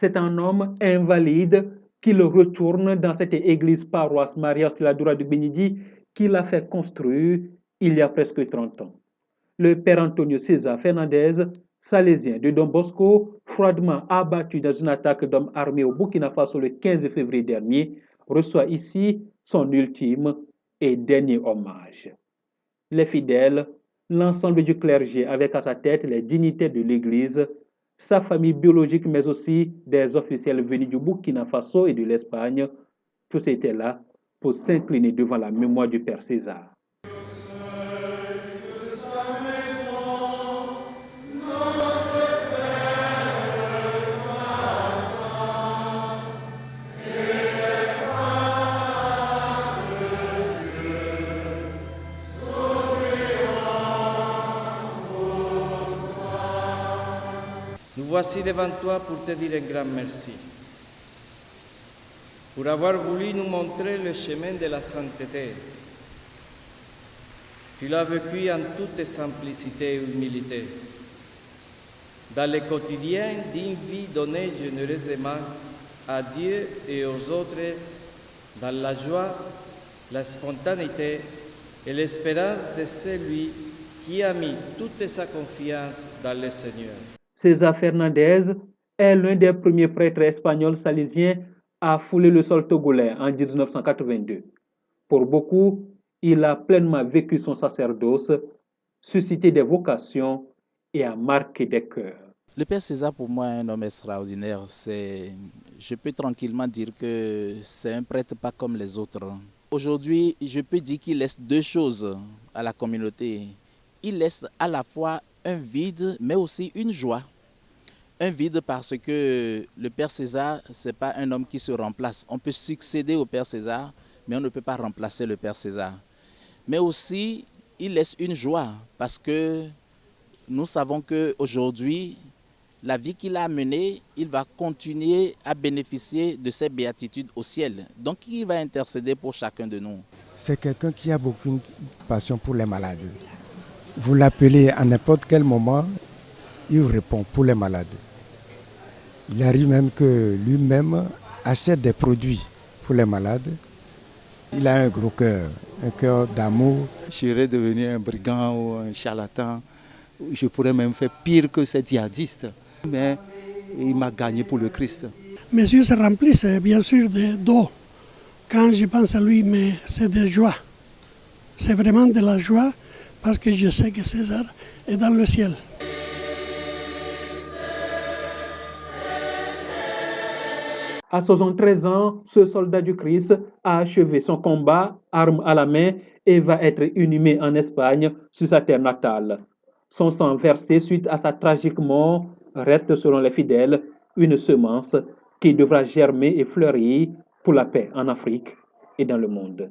C'est un homme invalide qui le retourne dans cette église paroisse Maria Auxiliadora de Benidi qu'il a fait construire il y a presque 30 ans. Le père Antonio César Fernandez, salésien de Don Bosco, froidement abattu dans une attaque d'hommes armés au Burkina Faso le 15 février dernier, reçoit ici son ultime et dernier hommage. Les fidèles, l'ensemble du clergé avec à sa tête les dignitaires de l'Église, sa famille biologique mais aussi des officiels venus du Burkina Faso et de l'Espagne, tous étaient là pour s'incliner devant la mémoire du Père César. Nous voici devant toi pour te dire un grand merci, pour avoir voulu nous montrer le chemin de la sainteté. Tu l'as vécu en toute simplicité et humilité, dans le quotidien d'une vie donnée généreusement à Dieu et aux autres, dans la joie, la spontanéité et l'espérance de celui qui a mis toute sa confiance dans le Seigneur. César Fernandez est l'un des premiers prêtres espagnols salésiens à fouler le sol togolais en 1982. Pour beaucoup, il a pleinement vécu son sacerdoce, suscité des vocations et a marqué des cœurs. Le Père César, pour moi, est un homme extraordinaire. Je peux tranquillement dire que c'est un prêtre pas comme les autres. Aujourd'hui, je peux dire qu'il laisse deux choses à la communauté. Il laisse à la fois un vide, mais aussi une joie. Un vide parce que le Père César, ce n'est pas un homme qui se remplace. On peut succéder au Père César, mais on ne peut pas remplacer le Père César. Mais aussi, il laisse une joie parce que nous savons qu'aujourd'hui, la vie qu'il a menée, il va continuer à bénéficier de ses béatitudes au ciel. Donc, il va intercéder pour chacun de nous. C'est quelqu'un qui a beaucoup de passion pour les malades. Vous l'appelez à n'importe quel moment, il répond pour les malades. Il arrive même que lui-même achète des produits pour les malades. Il a un gros cœur, un cœur d'amour. Je serais devenu un brigand ou un charlatan. Je pourrais même faire pire que ces djihadistes. Mais il m'a gagné pour le Christ. Mes yeux se remplissent bien sûr d'eau quand je pense à lui, mais c'est de joie. C'est vraiment de la joie parce que je sais que César est dans le ciel. À 73 ans, ce soldat du Christ a achevé son combat, arme à la main, et va être inhumé en Espagne, sur sa terre natale. Son sang versé suite à sa tragique mort reste, selon les fidèles, une semence qui devra germer et fleurir pour la paix en Afrique et dans le monde.